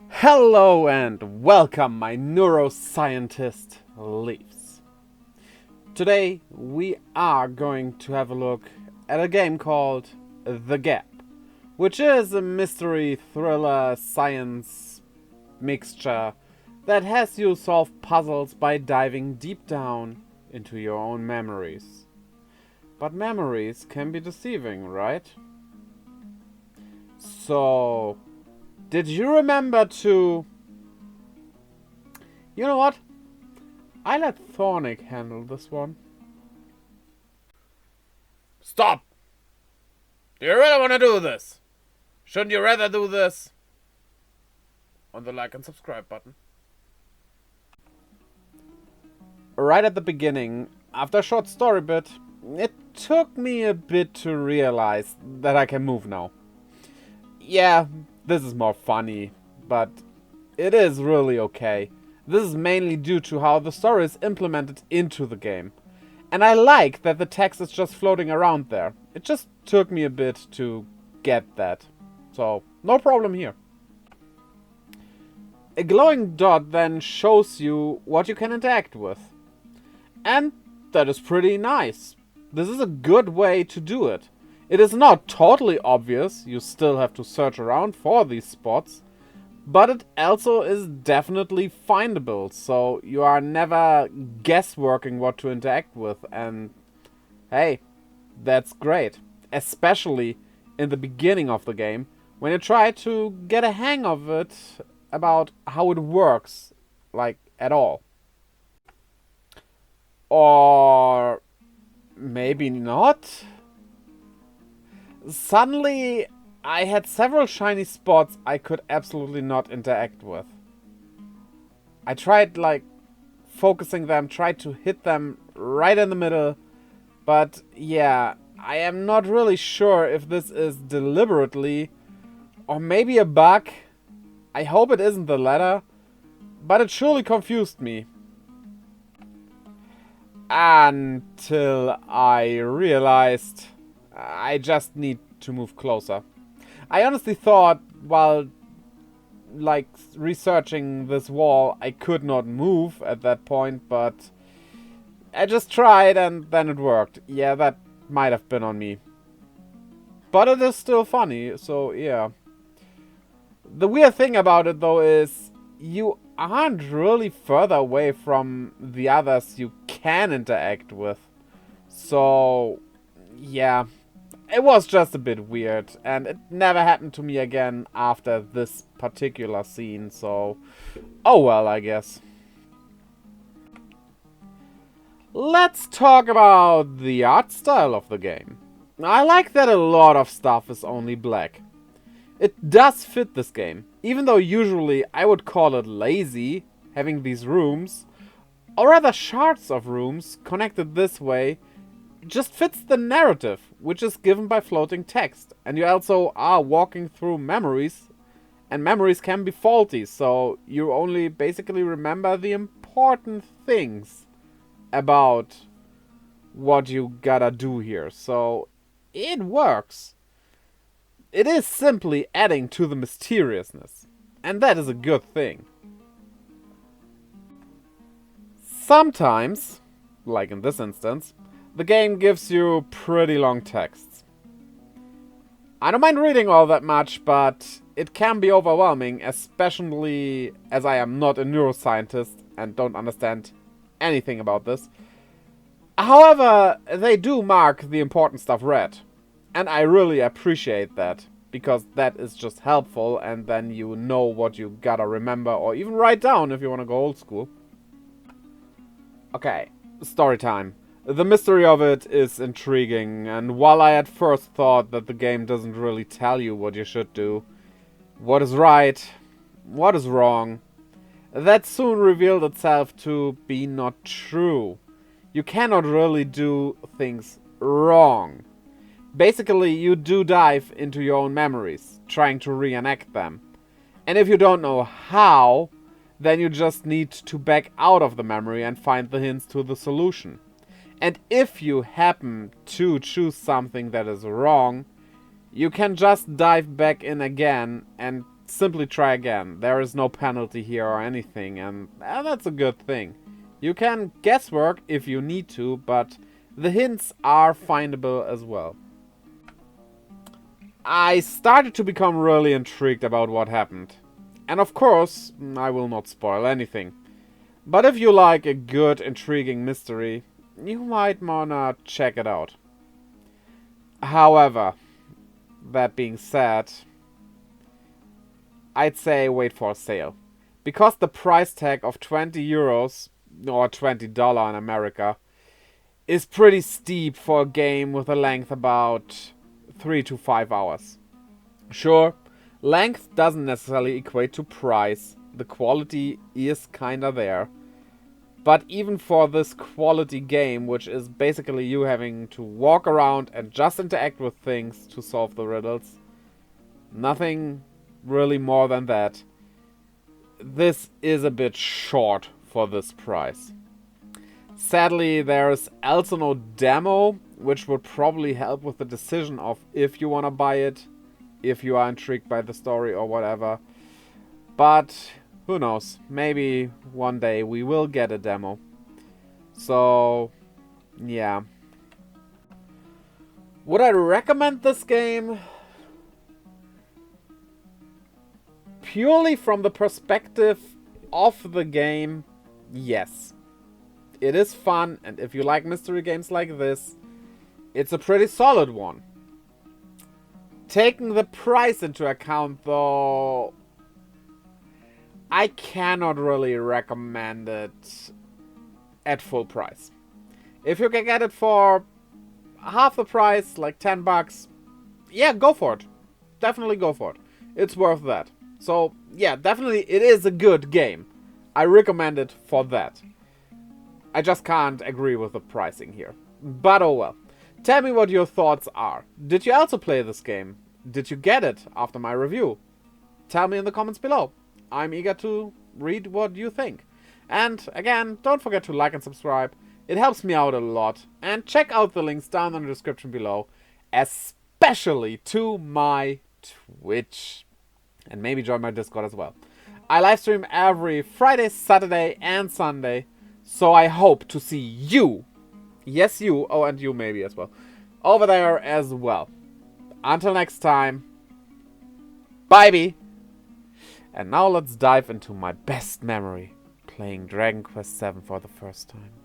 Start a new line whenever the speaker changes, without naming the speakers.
Hello and welcome, my neuroscientist Leafs. Today we are going to have a look at a game called The Gap, which is a mystery thriller science mixture that has you solve puzzles by diving deep down into your own memories. But memories can be deceiving, right? So, did you remember to... You know what? I let Thornick handle this one. Stop! Do you really want to do this? Shouldn't you rather do this on the like and subscribe button? Right at the beginning, after a short story bit, it took me a bit to realize that I can move now. Yeah, this is more funny, but it is really okay. This is mainly due to how the story is implemented into the game. And I like that the text is just floating around there. It just took me a bit to get that. So, no problem here. A glowing dot then shows you what you can interact with. And that is pretty nice. This is a good way to do it. It is not totally obvious, you still have to search around for these spots, but it also is definitely findable, so you are never guessworking what to interact with, and hey, that's great. Especially in the beginning of the game, when you try to get a hang of it, about how it works, like, at all. Or maybe not? Suddenly, I had several shiny spots I could absolutely not interact with. I tried, like, focusing them, tried to hit them right in the middle, but yeah, I am not really sure if this is deliberately, or maybe a bug. I hope it isn't the latter, but it surely confused me. Until I realized I just need to move closer. I honestly thought, while like researching this wall, I could not move at that point, but I just tried and then it worked. Yeah, that might have been on me. But it is still funny, so yeah. The weird thing about it though is you aren't really further away from the others you can interact with. So, yeah. It was just a bit weird, and it never happened to me again after this particular scene, so... Oh well, I guess. Let's talk about the art style of the game. I like that a lot of stuff is only black. It does fit this game, even though usually I would call it lazy, having these rooms, or rather shards of rooms connected this way, just fits the narrative, which is given by floating text. And you also are walking through memories, and memories can be faulty, so you only basically remember the important things about what you gotta do here. So it works. It is simply adding to the mysteriousness, and that is a good thing. Sometimes, like in this instance, the game gives you pretty long texts. I don't mind reading all that much, but it can be overwhelming, especially as I am not a neuroscientist and don't understand anything about this. However, they do mark the important stuff red, and I really appreciate that, because that is just helpful, and then you know what you gotta remember or even write down if you wanna go old school. Okay, story time. The mystery of it is intriguing, and while I at first thought that the game doesn't really tell you what you should do, what is right, what is wrong, that soon revealed itself to be not true. You cannot really do things wrong. Basically, you do dive into your own memories, trying to reenact them. And if you don't know how, then you just need to back out of the memory and find the hints to the solution. And if you happen to choose something that is wrong, you can just dive back in again and simply try again. There is no penalty here or anything, and that's a good thing. You can guesswork if you need to, but the hints are findable as well. I started to become really intrigued about what happened. And of course, I will not spoil anything. But if you like a good, intriguing mystery, you might wanna check it out. However, that being said, I'd say wait for a sale. Because the price tag of 20 euros, or $20 in America, is pretty steep for a game with a length about 3 to 5 hours. Sure, length doesn't necessarily equate to price. The quality is kinda there. But even for this quality game, which is basically you having to walk around and just interact with things to solve the riddles, nothing really more than that, this is a bit short for this price. Sadly, there's also no demo, which would probably help with the decision of if you want to buy it, if you are intrigued by the story or whatever. But who knows, maybe one day we will get a demo. So, yeah. Would I recommend this game? Purely from the perspective of the game, yes. It is fun, and if you like mystery games like this, it's a pretty solid one. Taking the price into account, though, I cannot really recommend it at full price. If you can get it for half the price, like 10 bucks, yeah, go for it. Definitely go for it. It's worth that. So, yeah, definitely it is a good game. I recommend it for that. I just can't agree with the pricing here. But oh well. Tell me what your thoughts are. Did you also play this game? Did you get it after my review? Tell me in the comments below. I'm eager to read what you think. And again, don't forget to like and subscribe. It helps me out a lot. And check out the links down in the description below. Especially to my Twitch. And maybe join my Discord as well. I live stream every Friday, Saturday and Sunday. So I hope to see you. Yes, you. Oh, and you maybe as well. Over there as well. Until next time. Bye-bye. And now let's dive into my best memory. Playing Dragon Quest VII for the first time.